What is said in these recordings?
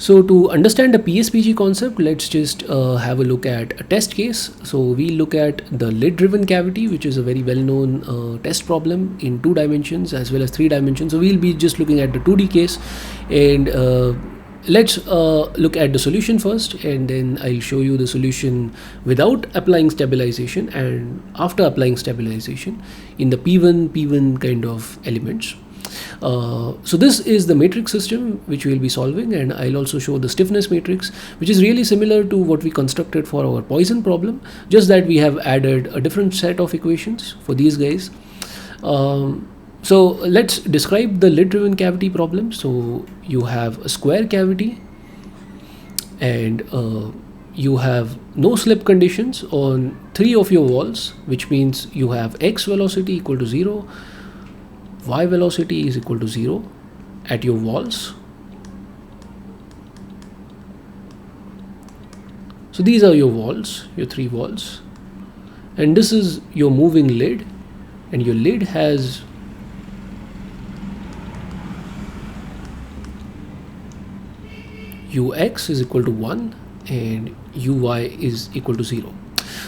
So to understand the PSPG concept, let's just have a look at a test case. So we look at the lid driven cavity, which is a very well-known test problem in 2 dimensions as well as 3 dimensions. So we'll be just looking at the 2D case, and let's look at the solution first, and then I'll show you the solution without applying stabilization and after applying stabilization in the P1 kind of elements. So this is the matrix system which we will be solving, and I'll also show the stiffness matrix, which is really similar to what we constructed for our Poisson problem, just that we have added a different set of equations for these guys. So let's describe the lid driven cavity problem. So you have a square cavity, and you have no slip conditions on 3 of your walls, which means you have x velocity equal to 0, y velocity is equal to 0 at your walls. So these are your walls, your 3 walls, and this is your moving lid, and your lid has ux is equal to 1 and uy is equal to 0.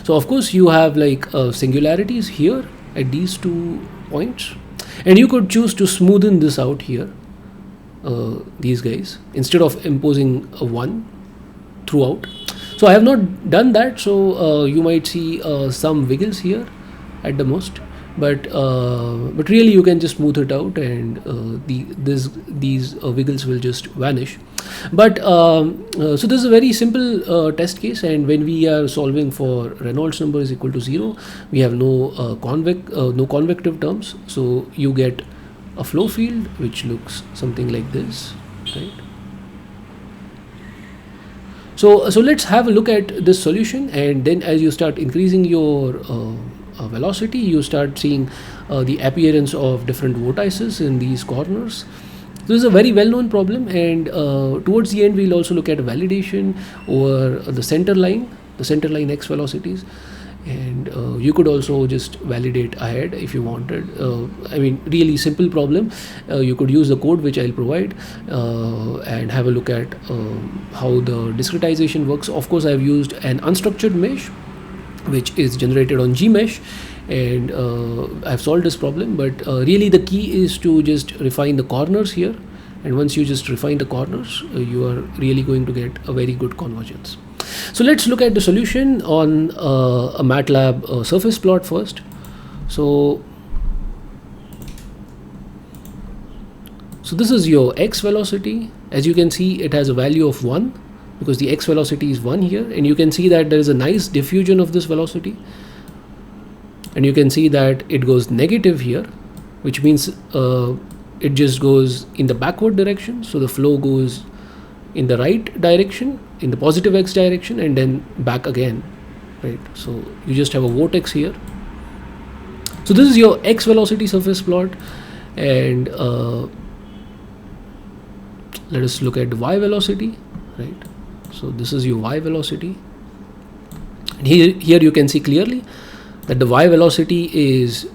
So of course you have like singularities here at these 2 points, and you could choose to smoothen this out here, these guys, instead of imposing a 1 throughout. So I have not done that, so you might see some wiggles here at the most, but really you can just smooth it out, and these wiggles will just vanish. But so this is a very simple test case, and when we are solving for Reynolds number is equal to 0, we have no convective terms, so you get a flow field which looks something like this, right? So let's have a look at this solution, and then as you start increasing your velocity, you start seeing the appearance of different vortices in these corners. This is a very well-known problem, and towards the end we'll also look at validation over the center line x velocities, and you could also just validate ahead if you wanted. I mean, really simple problem. You could use the code which I'll provide and have a look at how the discretization works. Of course, I've used an unstructured mesh which is generated on Gmesh, and I've solved this problem, but really the key is to just refine the corners here, and once you just refine the corners, you are really going to get a very good convergence. So let's look at the solution on a MATLAB surface plot first. So this is your x velocity. As you can see, it has a value of 1 because the x velocity is 1 here, and you can see that there is a nice diffusion of this velocity, and you can see that it goes negative here, which means it just goes in the backward direction. So the flow goes in the right direction, in the positive x direction, and then back again, right? So you just have a vortex here. So this is your x velocity surface plot, and let us look at the y velocity, right? So this is your y velocity, and here you can see clearly that the y velocity is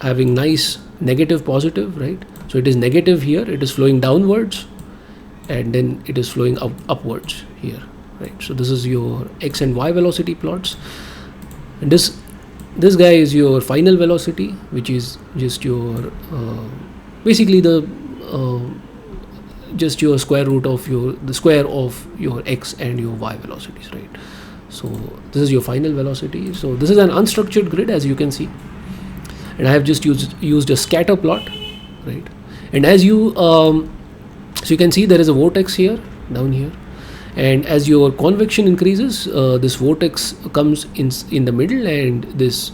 having nice negative positive, right? So it is negative here, it is flowing downwards, and then it is flowing upwards here, right? So this is your x and y velocity plots, and this guy is your final velocity, which is just your basically the just your square root of the square of your x and your y velocities, right? So this is your final velocity. So this is an unstructured grid, as you can see, and I have just used a scatter plot, right? And as you so you can see there is a vortex here, down here, and as your convection increases, this vortex comes in the middle, and this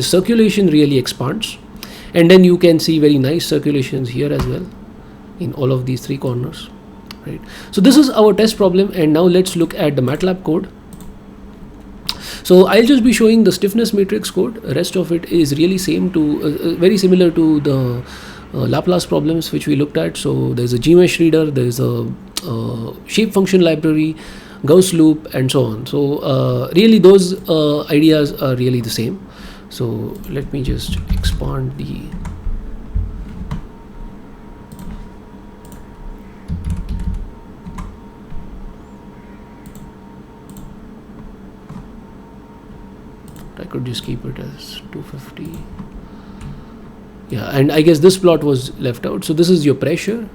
circulation really expands, and then you can see very nice circulations here as well in all of these 3 corners, right? So this is our test problem, and now let's look at the MATLAB code. So I'll just be showing the stiffness matrix code. The rest of it is really very similar to the Laplace problems which we looked at. So there's a Gmesh reader, there's a shape function library, Gauss loop, and so on. So really those ideas are really the same. So let me just expand the I could just keep it as 250. Yeah, and I guess this plot was left out. So this is your pressure,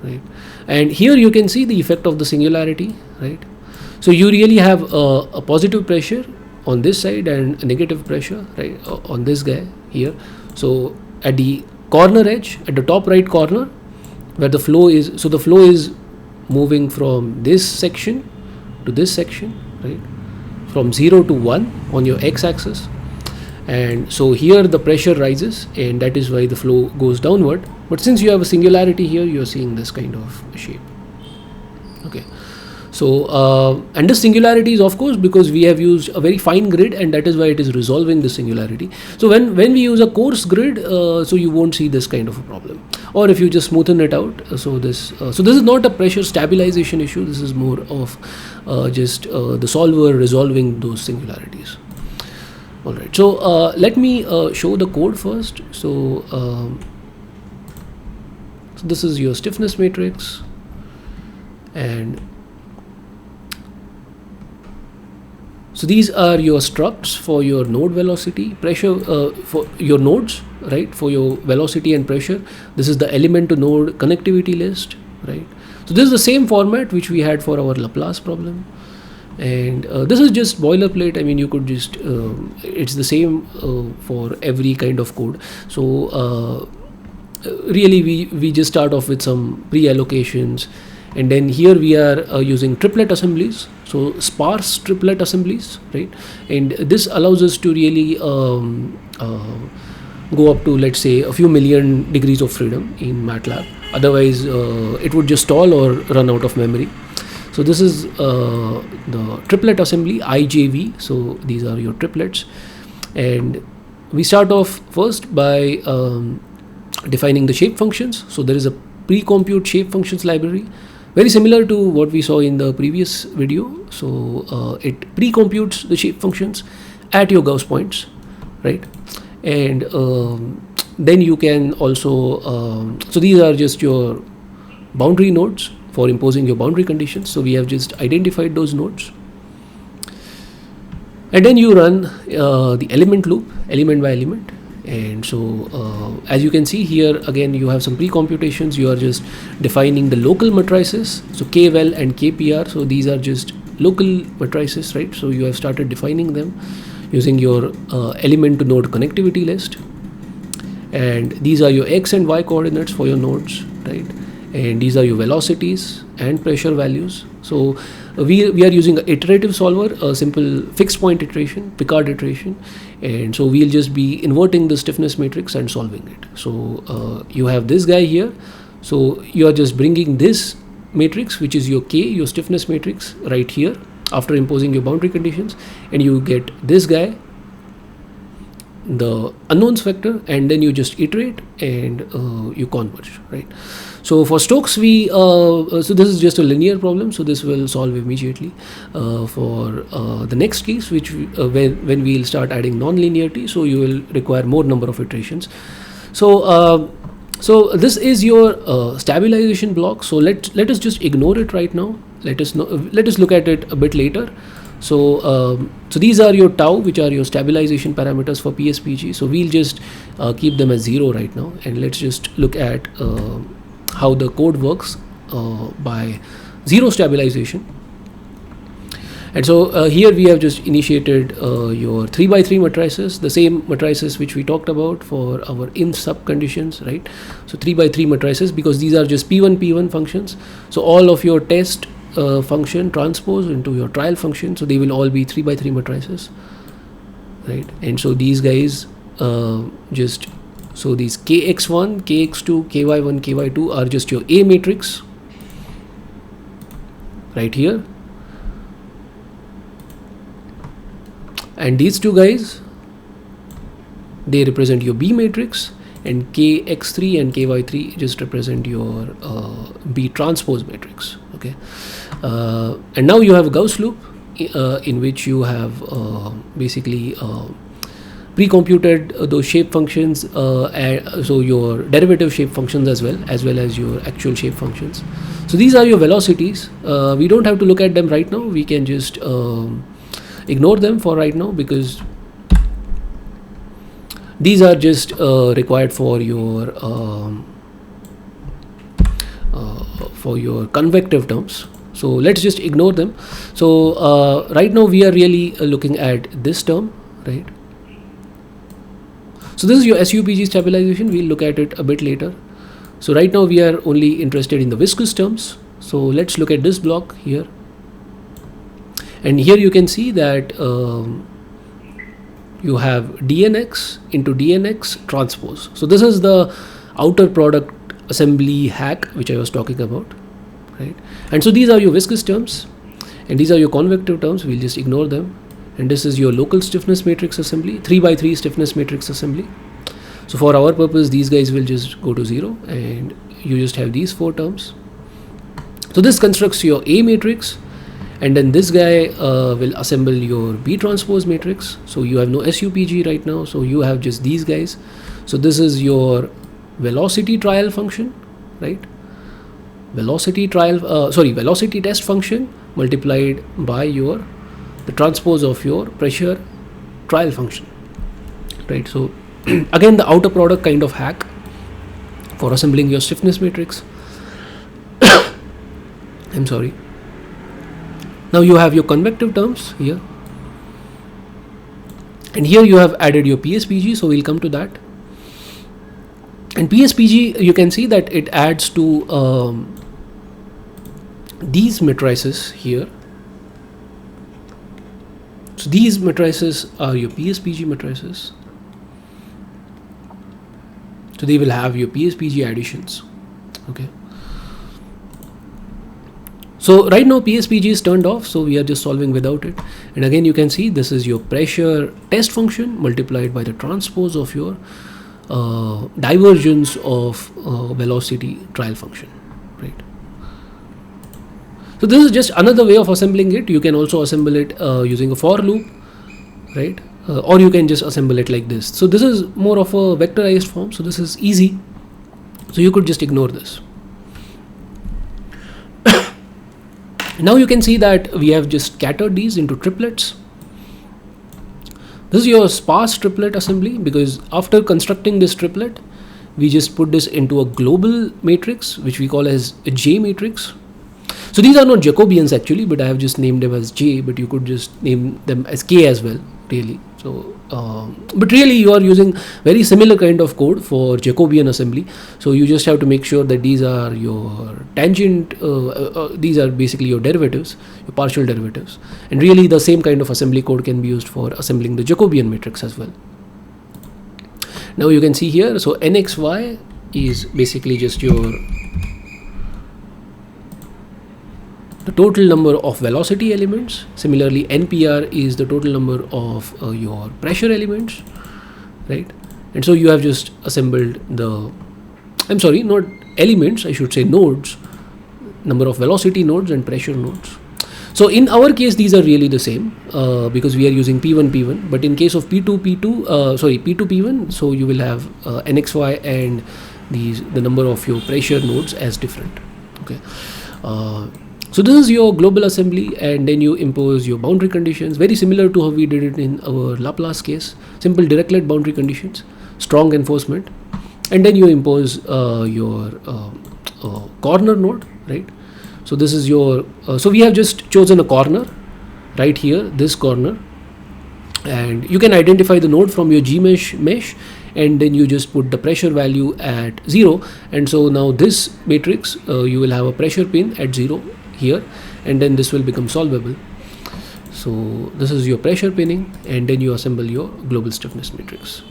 right? And here you can see the effect of the singularity, right? So you really have a positive pressure on this side and a negative pressure, right, on this guy here. So at the corner edge, at the top right corner, where the flow is, so the flow is moving from this section to this section, right, from 0 to 1 on your x-axis. And so here the pressure rises, and that is why the flow goes downward. But since you have a singularity here, you're seeing this kind of shape. Okay. So and the singularity is of course because we have used a very fine grid, and that is why it is resolving the singularity. So when we use a coarse grid, so you won't see this kind of a problem. Or if you just smoothen it out, so this is not a pressure stabilization issue. This is more of just the solver resolving those singularities. All right. So let me show the code first. So this is your stiffness matrix, and so these are your structs for your node velocity, pressure for your nodes, right? For your velocity and pressure. This is the element to node connectivity list, right? So this is the same format which we had for our Laplace problem. And this is just boilerplate. I mean, you could just, it's the same for every kind of code. So really we just start off with some pre-allocations. And then here we are using triplet assemblies, so sparse triplet assemblies, right? And this allows us to really go up to, let's say, a few million degrees of freedom in MATLAB. Otherwise, it would just stall or run out of memory. So this is the triplet assembly, IJV. So these are your triplets. And we start off first by defining the shape functions. So there is a pre-compute shape functions library, very similar to what we saw in the previous video. So it pre-computes the shape functions at your Gauss points, right? And then you can also, so these are just your boundary nodes for imposing your boundary conditions. So we have just identified those nodes. And then you run the element loop, element by element. And so as you can see here, again, you have some pre-computations. You are just defining the local matrices, so KVEL and KPR. So these are just local matrices, right? So you have started defining them using your element to node connectivity list. And these are your X and Y coordinates for your nodes, right? And these are your velocities and pressure values. So we are using an iterative solver, a simple fixed point iteration, Picard iteration. And so we'll just be inverting the stiffness matrix and solving it. So you have this guy here. So you are just bringing this matrix, which is your K, your stiffness matrix, right here after imposing your boundary conditions. And you get this guy, the unknowns vector, and then you just iterate and you converge, right? So for Stokes, so this is just a linear problem, so this will solve immediately. For the next case, which when we'll start adding non-linearity, so you will require more number of iterations. So so this is your stabilization block. So let us just ignore it right now. Let us look at it a bit later. So so these are your tau, which are your stabilization parameters for PSPG. So we'll just keep them as 0 right now, and let's just look at how the code works by 0 stabilization. And so here we have just initiated your 3x3 matrices, the same matrices which we talked about for our in sub conditions, right? So 3x3 matrices, because these are just P1 functions. So all of your test function transpose into your trial function, so they will all be 3x3 matrices, right? And so these guys just, so these kx1, kx2, ky1, ky2 are just your A matrix right here, and these two guys, they represent your B matrix, and kx3 and ky3 just represent your B transpose matrix. Okay, and now you have a Gauss loop in which you have basically pre-computed those shape functions, so your derivative shape functions as well as your actual shape functions. So these are your velocities. We don't have to look at them right now. We can just ignore them for right now, because these are just required for your convective terms. So let's just ignore them. So right now we are really looking at this term, right? So this is your SUPG stabilization. We'll look at it a bit later. So right now we are only interested in the viscous terms. So let's look at this block here. And here you can see that you have dnx into dnx transpose. So this is the outer product assembly hack which I was talking about, right? And so these are your viscous terms, and these are your convective terms. We'll just ignore them. And this is your local stiffness matrix assembly, 3x3 stiffness matrix assembly. So for our purpose, these guys will just go to 0, and you just have these 4 terms. So this constructs your A matrix, and then this guy will assemble your B transpose matrix. So you have no SUPG right now, so you have just these guys. So this is your velocity trial function, right? Velocity test function multiplied by the transpose of your pressure trial function, right? So again, the outer product kind of hack for assembling your stiffness matrix. I'm sorry. Now you have your convective terms here, and here you have added your PSPG, so we'll come to that. And PSPG, you can see that it adds to these matrices here. So these matrices are your PSPG matrices. So they will have your PSPG additions, okay? So right now PSPG is turned off, so we are just solving without it. And again, you can see this is your pressure test function multiplied by the transpose of your divergence of velocity trial function, right? So this is just another way of assembling it. You can also assemble it using a for loop, right? Or you can just assemble it like this. So this is more of a vectorized form, so this is easy. So you could just ignore this. Now you can see that we have just scattered these into triplets. This is your sparse triplet assembly, because after constructing this triplet, we just put this into a global matrix, which we call as a J matrix. So these are not Jacobians actually, but I have just named them as J, but you could just name them as K as well, really. So, but really you are using very similar kind of code for Jacobian assembly. So you just have to make sure that these are your tangent, these are basically your derivatives, your partial derivatives. And really the same kind of assembly code can be used for assembling the Jacobian matrix as well. Now you can see here, so NXY is basically just the total number of velocity elements. Similarly, NPR is the total number of your pressure elements, right? And so you have just assembled not elements, I should say nodes, number of velocity nodes and pressure nodes. So in our case, these are really the same because we are using P1, P1, but in case of P2, P1, so you will have NXY and the number of your pressure nodes as different, okay? So this is your global assembly, and then you impose your boundary conditions, very similar to how we did it in our Laplace case. Simple Dirichlet boundary conditions, strong enforcement, and then you impose your corner node, right? So this is your, so we have just chosen a corner right here, this corner, and you can identify the node from your Gmesh mesh, and then you just put the pressure value at 0, and so now this matrix you will have a pressure pin at 0 here, and then this will become solvable. So this is your pressure pinning, and then you assemble your global stiffness matrix.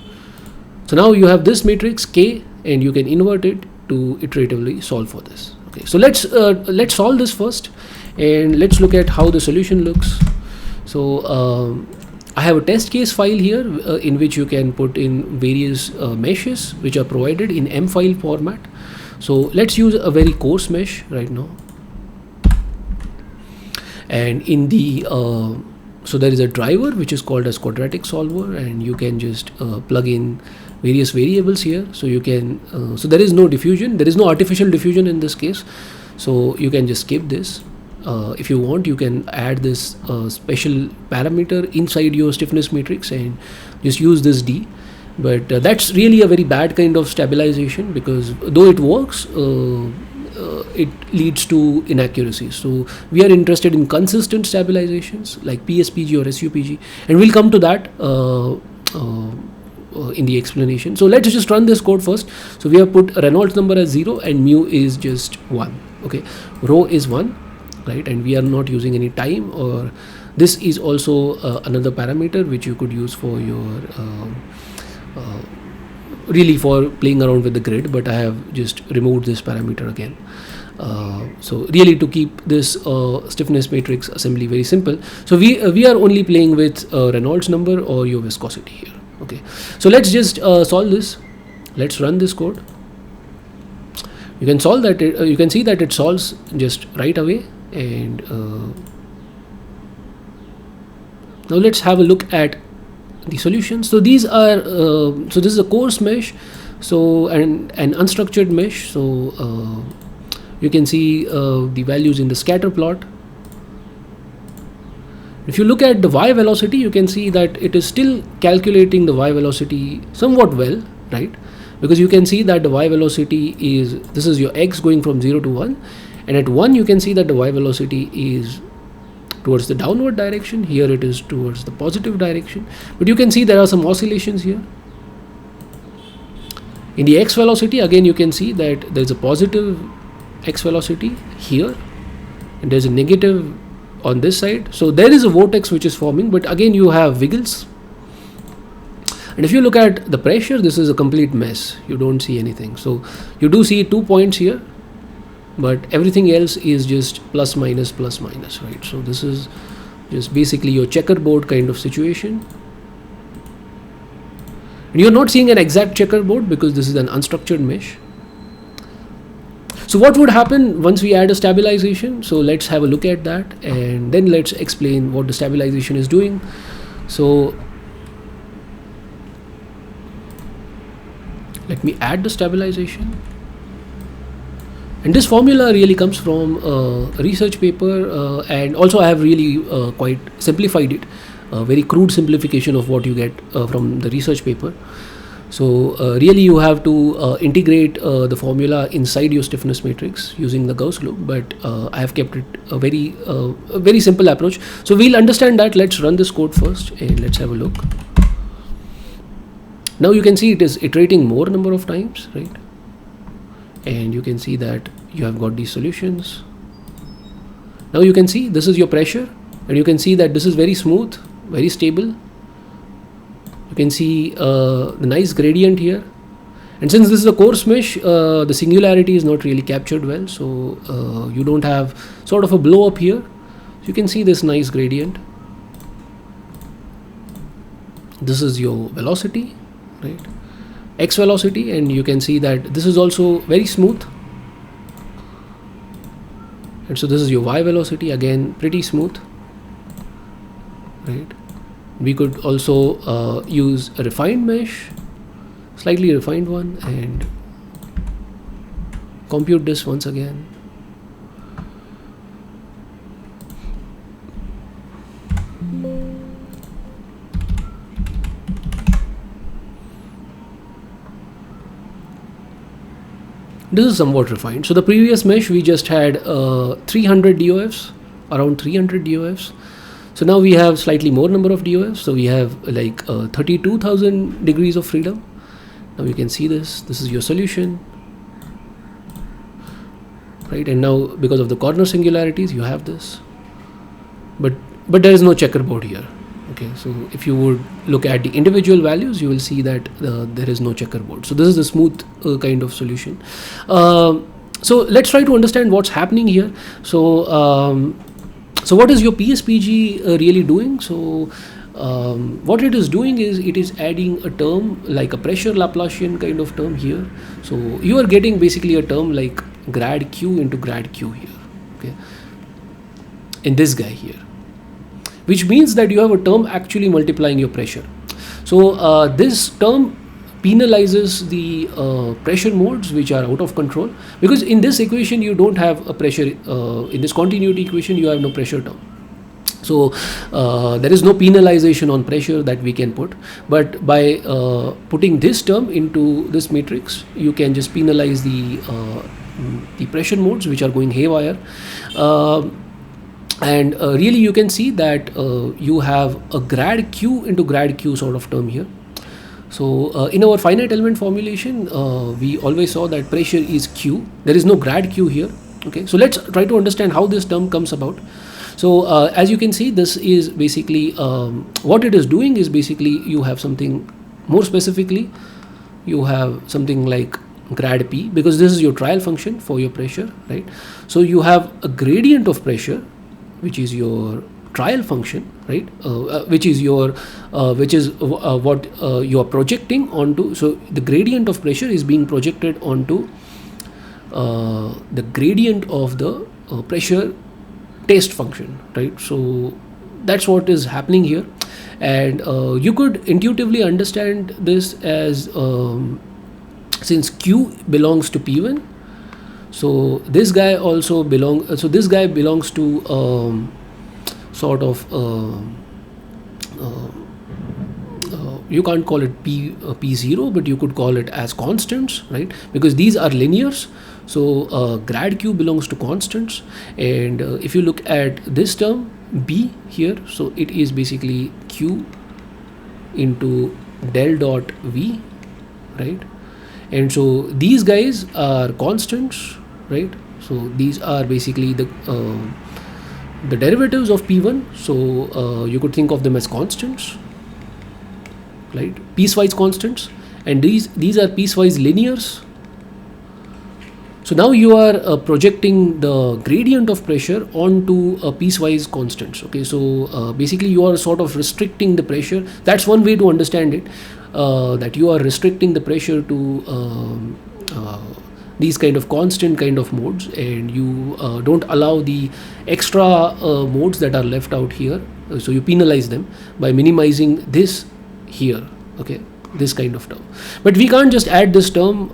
So now you have this matrix K, and you can invert it to iteratively solve for this. Okay, so let's solve this first, and let's look at how the solution looks. So I have a test case file here in which you can put in various meshes which are provided in M file format. So let's use a very coarse mesh right now. And in the so there is a driver which is called as quadratic solver, and you can just plug in various variables here. So you can so there is no diffusion, there is no artificial diffusion in this case, so you can just skip this. If you want, you can add this special parameter inside your stiffness matrix and just use this D. But that's really a very bad kind of stabilization, because though it works, it leads to inaccuracies. So we are interested in consistent stabilizations like PSPG or SUPG, and we'll come to that in the explanation. So let's just run this code first. So we have put Reynolds number as 0 and mu is just 1. Okay, rho is 1, right? And we are not using any time, or this is also another parameter which you could use for your really for playing around with the grid, but I have just removed this parameter again. So really to keep this stiffness matrix assembly very simple, so we are only playing with Reynolds number or your viscosity here. Okay, so let's just solve this. Let's run this code. You can solve that. You can see that it solves just right away. And now let's have a look at the solutions. So these are so this is a coarse mesh, so and an unstructured mesh. So you can see the values in the scatter plot. If you look at the y velocity, you can see that it is still calculating the y velocity somewhat well, right? Because you can see that the y velocity is, this is your x going from 0 to 1, and at 1 you can see that the y velocity is towards the downward direction. Here it is towards the positive direction, but you can see there are some oscillations here. In the x velocity, again you can see that there is a positive x velocity here, and there is a negative on this side. So there is a vortex which is forming, but again you have wiggles. And if you look at the pressure, this is a complete mess. You don't see anything. So you do see 2 points here, but everything else is just plus minus, right? So this is just basically your checkerboard kind of situation. And you're not seeing an exact checkerboard because this is an unstructured mesh. So what would happen once we add a stabilization? So let's have a look at that, and then let's explain what the stabilization is doing. So let me add the stabilization. And this formula really comes from a research paper, and also I have really quite simplified it, a very crude simplification of what you get from the research paper. So really you have to integrate the formula inside your stiffness matrix using the Gauss loop, but I have kept it a very simple approach. So we'll understand that. Let's run this code first and let's have a look. Now you can see it is iterating more number of times, right? And you can see that you have got these solutions. Now you can see this is your pressure, and you can see that this is very smooth, very stable. You can see the nice gradient here, and since this is a coarse mesh, the singularity is not really captured well, so you don't have sort of a blow up here. So you can see this nice gradient. This is your velocity, right? X velocity, and you can see that this is also very smooth. And so this is your y velocity, again pretty smooth, right? We could also use a refined mesh, slightly refined one, and compute this once again. This is somewhat refined. So the previous mesh we just had 300 DOFs, around 300 DOFs. So now we have slightly more number of DOFs. So we have like 32,000 degrees of freedom. Now you can see this. This is your solution, right? And now because of the corner singularities, you have this. But there is no checkerboard here. Okay, so if you would look at the individual values, you will see that there is no checkerboard. So this is a smooth kind of solution. So let's try to understand what's happening here. So so what is your PSPG really doing? So what it is doing is it is adding a term like a pressure Laplacian kind of term here. So you are getting basically a term like grad Q into grad Q here, okay, in this guy here. which means that you have a term actually multiplying your pressure. So this term penalizes the pressure modes which are out of control, because in this equation you don't have a pressure, in this continuity equation you have no pressure term. So there is no penalization on pressure that we can put, but by putting this term into this matrix, you can just penalize the pressure modes which are going haywire. And really you can see that you have a grad q into grad q sort of term here. So in our finite element formulation, we always saw that pressure is q. There is no grad q here. Okay, so let's try to understand how this term comes about. So as you can see, this is basically what it is doing is basically you have something more specifically, you have something like grad p, because this is your trial function for your pressure, right? So you have a gradient of pressure, which is your trial function, right? Which is what you are projecting onto. So the gradient of pressure is being projected onto the gradient of the pressure test function, right? So that's what is happening here, and you could intuitively understand this as since q belongs to p1, so this guy also belongs. So this guy belongs to sort of you can't call it p0, but you could call it as constants, right? Because these are linears. So grad q belongs to constants, and if you look at this term b here, so it is basically q into del dot v, right? And so these guys are constants, right? So these are basically the derivatives of p1. So you could think of them as constants, right? Piecewise constants, and these are piecewise linears. So now you are projecting the gradient of pressure onto a piecewise constants. Okay, so basically you are sort of restricting the pressure. That's one way to understand it, that you are restricting the pressure to these kind of constant kind of modes, and you don't allow the extra modes that are left out here. So you penalize them by minimizing this here. Okay, this kind of term, but we can't just add this term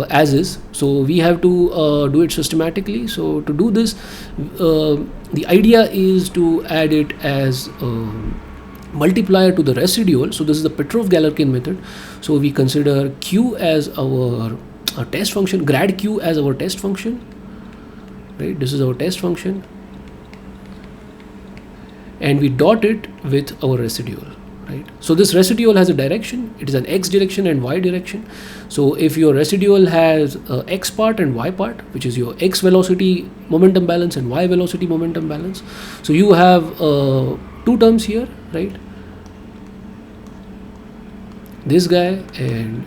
as is, so we have to do it systematically. So to do this, the idea is to add it as multiplier to the residual. So this is the Petrov Galerkin method. So we consider q as our test function, grad q as our test function, right? This is our test function, and we dot it with our residual. Right. So this residual has a direction. It is an x direction and y direction. So if your residual has x part and y part, which is your x velocity momentum balance and y velocity momentum balance, so you have two terms here, right? This guy and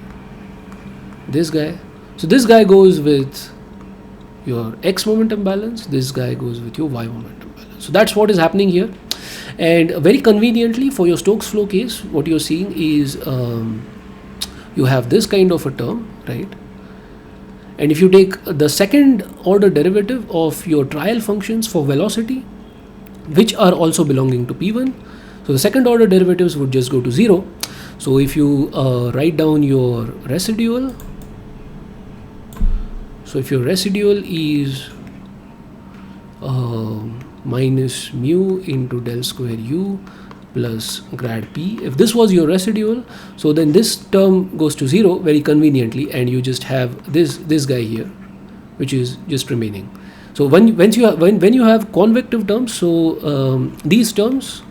this guy. So this guy goes with your x momentum balance. This guy goes with your y momentum balance. So that's what is happening here. And very conveniently for your Stokes flow case, what you're seeing is you have this kind of a term, right? And if you take the second order derivative of your trial functions for velocity, which are also belonging to P1, so the second order derivatives would just go to 0. So if you write down your residual, so if your residual is minus mu into del square u plus grad p, if this was your residual, so then this term goes to 0 very conveniently, and you just have this guy here, which is just remaining. So when you have convective terms, so these terms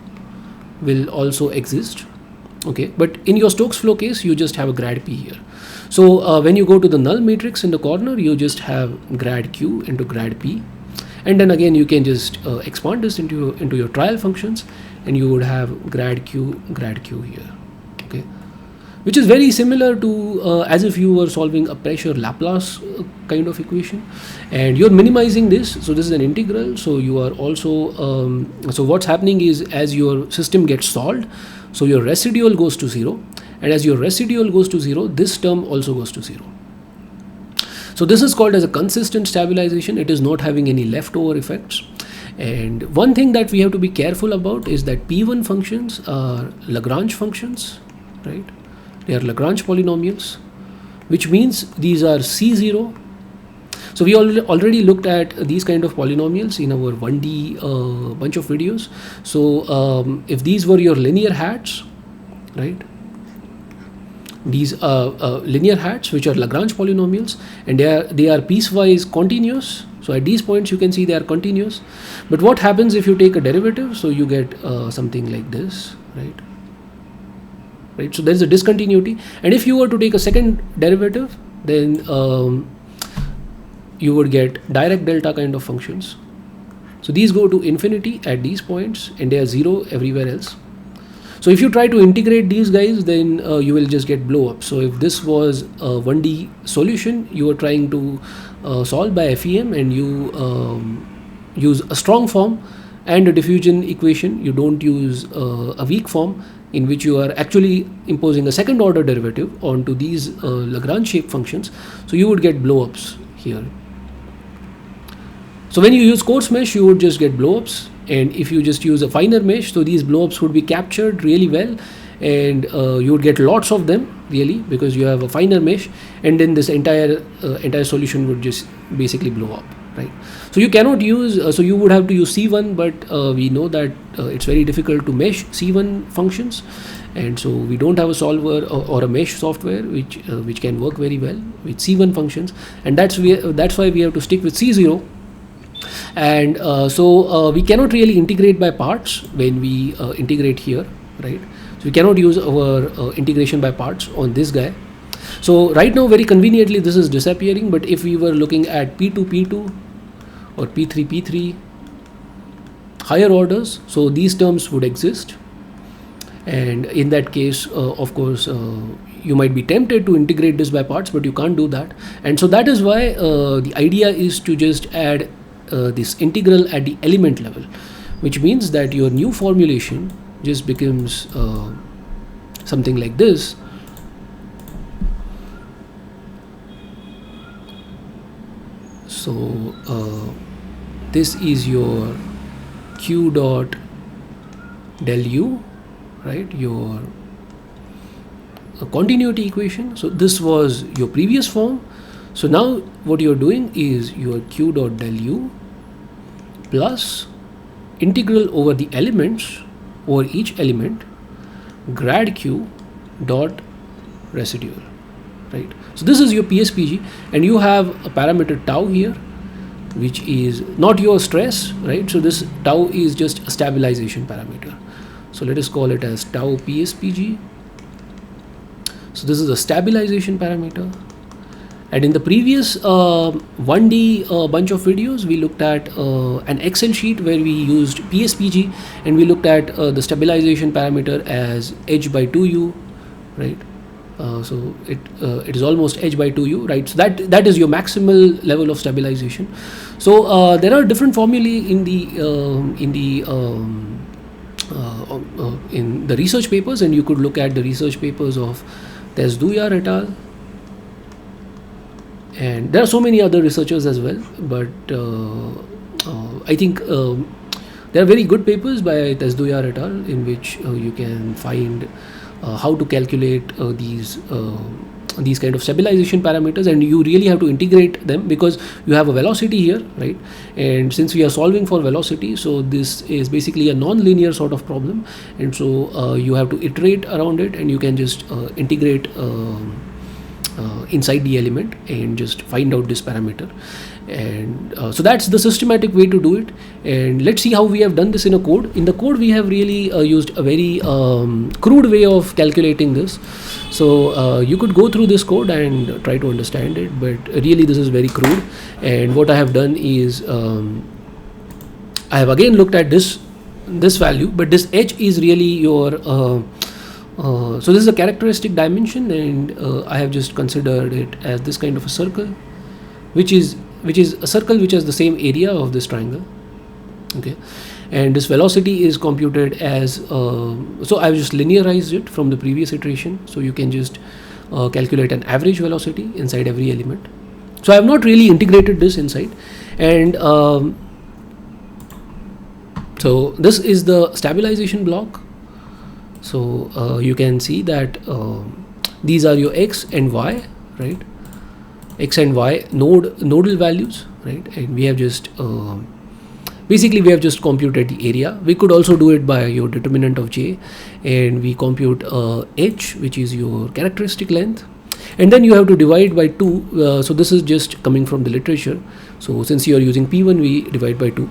will also exist, okay? But in your Stokes flow case, you just have a grad p here. So when you go to the null matrix in the corner, you just have grad q into grad p. And then again you can just expand this into your trial functions, and you would have grad q here, okay, which is very similar to as if you were solving a pressure Laplace kind of equation, and you're minimizing this. So this is an integral, so you are also so what's happening is, as your system gets solved, so your residual goes to 0, and as your residual goes to 0, this term also goes to 0. So this is called as a consistent stabilization. It is not having any leftover effects, And one thing that we have to be careful about is that P1 functions are Lagrange functions, right? They are Lagrange polynomials, which means these are C0. So we already looked at these kind of polynomials in our 1D bunch of videos. So if these were your linear hats, right? These linear hats, which are Lagrange polynomials, and they are piecewise continuous. So at these points you can see they are continuous. But what happens if you take a derivative? So you get something like this, right? Right. So there is a discontinuity, and if you were to take a second derivative, then you would get direct delta kind of functions. So these go to infinity at these points, and they are 0 everywhere else. So if you try to integrate these guys, then you will just get blow up. So if this was a 1D solution, you are trying to solve by FEM, and you use a strong form and a diffusion equation. You don't use a weak form in which you are actually imposing a second order derivative onto these Lagrange shape functions. So you would get blow ups here. So when you use coarse mesh, you would just get blow ups. And if you just use a finer mesh, so these blow-ups would be captured really well, and you would get lots of them really, because you have a finer mesh, and then this entire solution would just basically blow up, right? So you cannot use, so you would have to use C1, but we know that it's very difficult to mesh C1 functions, and so we don't have a solver or a mesh software which can work very well with C1 functions, and that's why we have to stick with C0. And so we cannot really integrate by parts when we integrate here, right? So we cannot use our integration by parts on this guy. So right now, very conveniently, this is disappearing, but if we were looking at P2 P2 or P3 P3 higher orders, so these terms would exist, and in that case, of course, you might be tempted to integrate this by parts, but you can't do that. And so that is why the idea is to just add this integral at the element level, which means that your new formulation just becomes something like this. So this is your q dot del u, right? Your continuity equation. So this was your previous form. So now what you're doing is your q dot del u plus integral over the elements, over each element, grad q dot residual, right? So this is your PSPG, and you have a parameter tau here, which is not your stress, right? So this tau is just a stabilization parameter. So let us call it as tau PSPG. So this is a stabilization parameter. And in the previous 1D bunch of videos, we looked at an Excel sheet where we used PSPG, and we looked at the stabilization parameter as h by 2u, right? So it is h h by 2u, right? So that is your maximal level of stabilization. So there are different formulae in the research papers, and you could look at the research papers of Tesduyar et al. And there are so many other researchers as well, but I think there are very good papers by Tesduyar et al. In which you can find how to calculate these kind of stabilization parameters, and you really have to integrate them because you have a velocity here, right? And since we are solving for velocity, so this is basically a non-linear sort of problem, and so you have to iterate around it, and you can just integrate inside the element and just find out this parameter. And so that's the systematic way to do it. And let's see how we have done this in a code. In the code, we have really used a very crude way of calculating this. So you could go through this code and try to understand it, but really this is very crude. And what I have done is I have again looked at this value, but this h is really your so this is a characteristic dimension, and I have just considered it as this kind of a circle, which is a circle which has the same area of this triangle. Okay, and this velocity is computed as so I've just linearized it from the previous iteration, so you can just calculate an average velocity inside every element. So I have not really integrated this inside, and So this is the stabilization block. So you can see that these are your x and y, right? X and y nodal values, right? And we have just basically we have just computed the area. We could also do it by your determinant of j, and we compute h, which is your characteristic length, and then you have to divide by 2. So this is just coming from the literature. So since you are using p1, we divide by 2,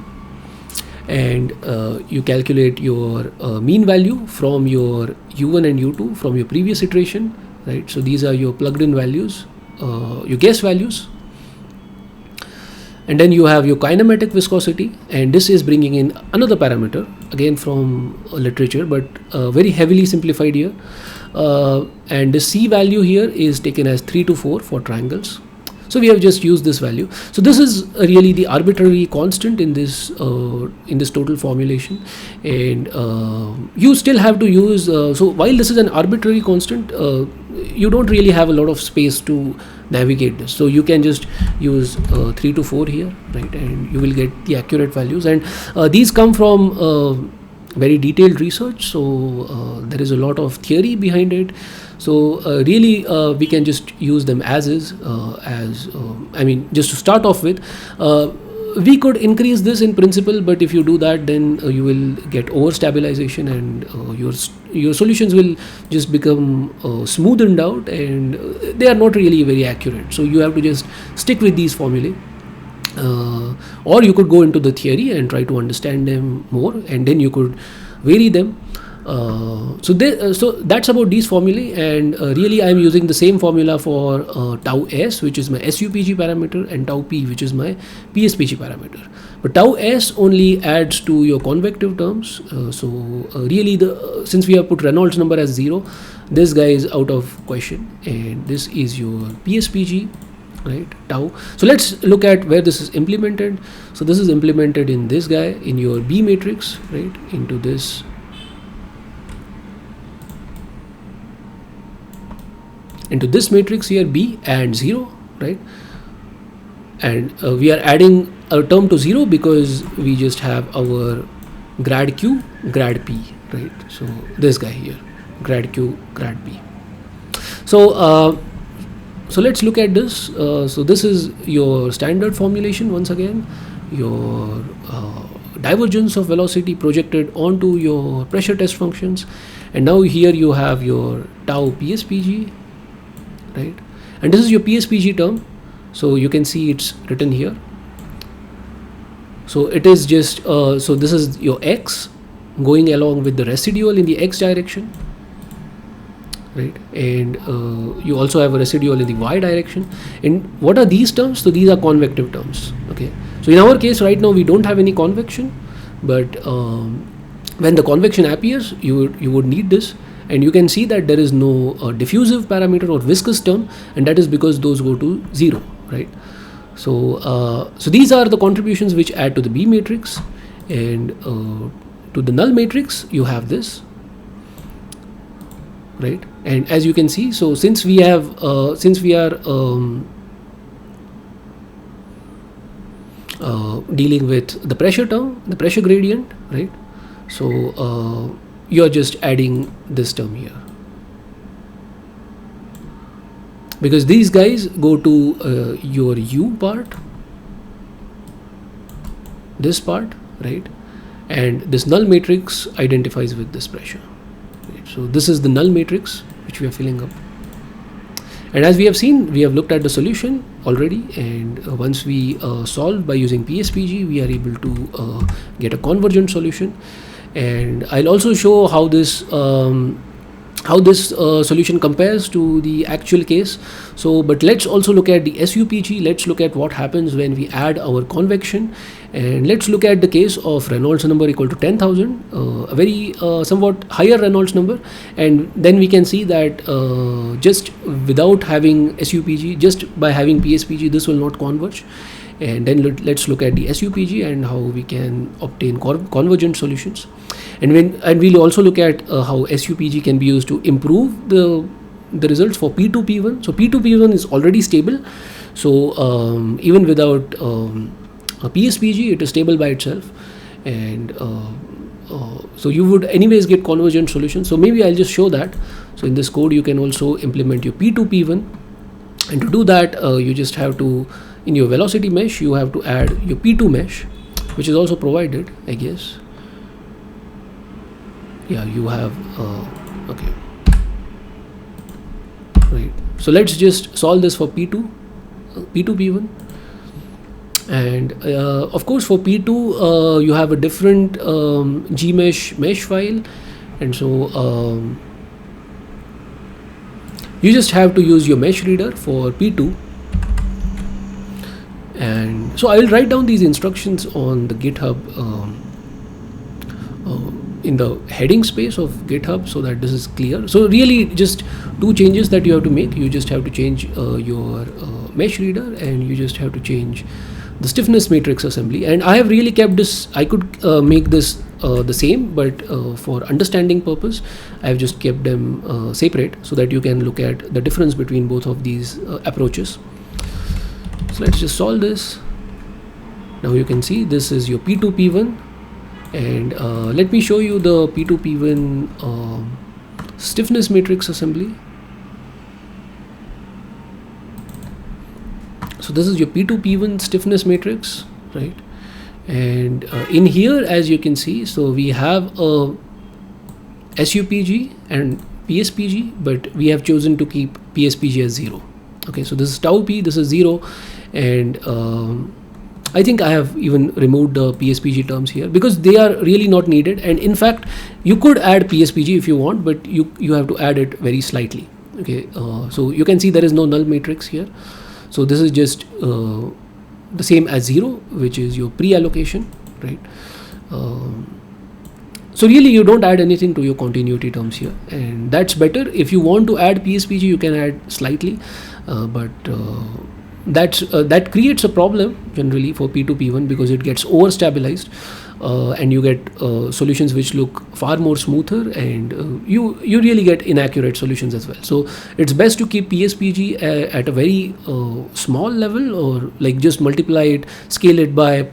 and you calculate your mean value from your u1 and u2 from your previous iteration, right? So these are your plugged in values, your guess values. And then you have your kinematic viscosity, and this is bringing in another parameter again from literature, but very heavily simplified here. And the C value here is taken as 3 to 4 for triangles. So we have just used this value. So this is really the arbitrary constant in this total formulation, and you still have to use. So while this is an arbitrary constant, you don't really have a lot of space to navigate this. So you can just use 3 to 4 here, right, and you will get the accurate values. And these come from very detailed research. So there is a lot of theory behind it. So really we can just use them as is, I mean, just to start off with. We could increase this in principle, but if you do that, then you will get over stabilization, and your solutions will just become smoothened out, and they are not really very accurate. So you have to just stick with these formulae, or you could go into the theory and try to understand them more, and then you could vary them. So that's about these formulae, and really I'm using the same formula for tau s, which is my SUPG parameter, and tau p, which is my PSPG parameter. But tau s only adds to your convective terms. Really since we have put Reynolds number as 0, this guy is out of question, and this is your PSPG, right, tau. So let's look at where this is implemented. So this is implemented in this guy, in your B matrix, right, into this. Into this matrix here, B and 0, right? And we are adding a term to 0 because we just have our grad Q, grad P, right? So this guy here, grad Q, grad P. So let's look at this. So this is your standard formulation once again, your divergence of velocity projected onto your pressure test functions. And now here you have your tau PSPG, right, and this is your PSPG term. So you can see it's written here. So it is just so this is your x going along with the residual in the x direction, right, and you also have a residual in the y direction. And what are these terms? So these are convective terms. Okay, so in our case right now we don't have any convection, but when the convection appears, you would need this. And you can see that there is no diffusive parameter or viscous term, and that is because those go to 0, right? So these are the contributions which add to the B matrix, and to the null matrix you have this, right? And as you can see, so since we are dealing with the pressure term, the pressure gradient, right? So you are just adding this term here, because these guys go to your U part, this part, right, and this null matrix identifies with this pressure, right? So this is the null matrix which we are filling up. And as we have seen, we have looked at the solution already, and once we solve by using PSPG, we are able to get a convergent solution. And I'll also show how this solution compares to the actual case. So but let's also look at the SUPG. Let's look at what happens when we add our convection, and let's look at the case of Reynolds number equal to 10,000, a very somewhat higher Reynolds number. And then we can see that just without having SUPG, just by having PSPG, this will not converge. And then let's look at the SUPG and how we can obtain convergent solutions. And we'll also look at how SUPG can be used to improve the results for P2 P1. So P2 P1 is already stable. So even without a PSPG, it is stable by itself. and so you would anyways get convergent solutions. So maybe I'll just show that. So in this code you can also implement your P2 P1, and to do that you just have to, in your velocity mesh, you have to add your P2 mesh, which is also provided, I guess. Yeah, you have okay, right. So let's just solve this for P2 P1. And of course for P2 you have a different gmesh mesh file, and so you just have to use your mesh reader for P2. And so I'll write down these instructions on the GitHub in the heading space of GitHub, so that this is clear. So really just two changes that you have to make. You just have to change your mesh reader, and you just have to change the stiffness matrix assembly. And I have really kept this, I could make this the same, but for understanding purpose I have just kept them separate, so that you can look at the difference between both of these approaches. So let's just solve this. Now you can see this is your P2 P1, and let me show you the P2 P1 stiffness matrix assembly. So this is your P2 P1 stiffness matrix, right? And in here, as you can see, so we have a SUPG and PSPG, but we have chosen to keep PSPG as 0. Okay, so this is tau p, this is 0, and I think I have even removed the PSPG terms here because they are really not needed. And in fact, you could add PSPG if you want, but you have to add it very slightly. Okay, so you can see there is no null matrix here. So this is just the same as 0, which is your pre-allocation, right? So really you don't add anything to your continuity terms here, and that's better. If you want to add PSPG, you can add slightly, but that creates a problem generally for P2 P1 because it gets over stabilized, and you get solutions which look far more smoother, and you really get inaccurate solutions as well. So it's best to keep PSPG at a very small level, or like just multiply it, scale it by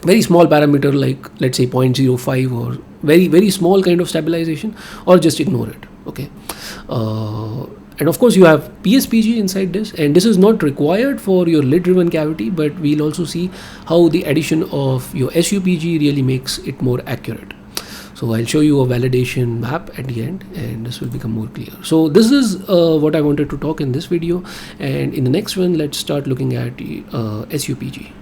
very small parameter, like let's say 0.05, or very small kind of stabilization, or just ignore it. Okay, and of course you have PSPG inside this, and this is not required for your lid driven cavity, but we'll also see how the addition of your SUPG really makes it more accurate. So I'll show you a validation map at the end, and this will become more clear. So this is what I wanted to talk in this video, and in the next one let's start looking at SUPG.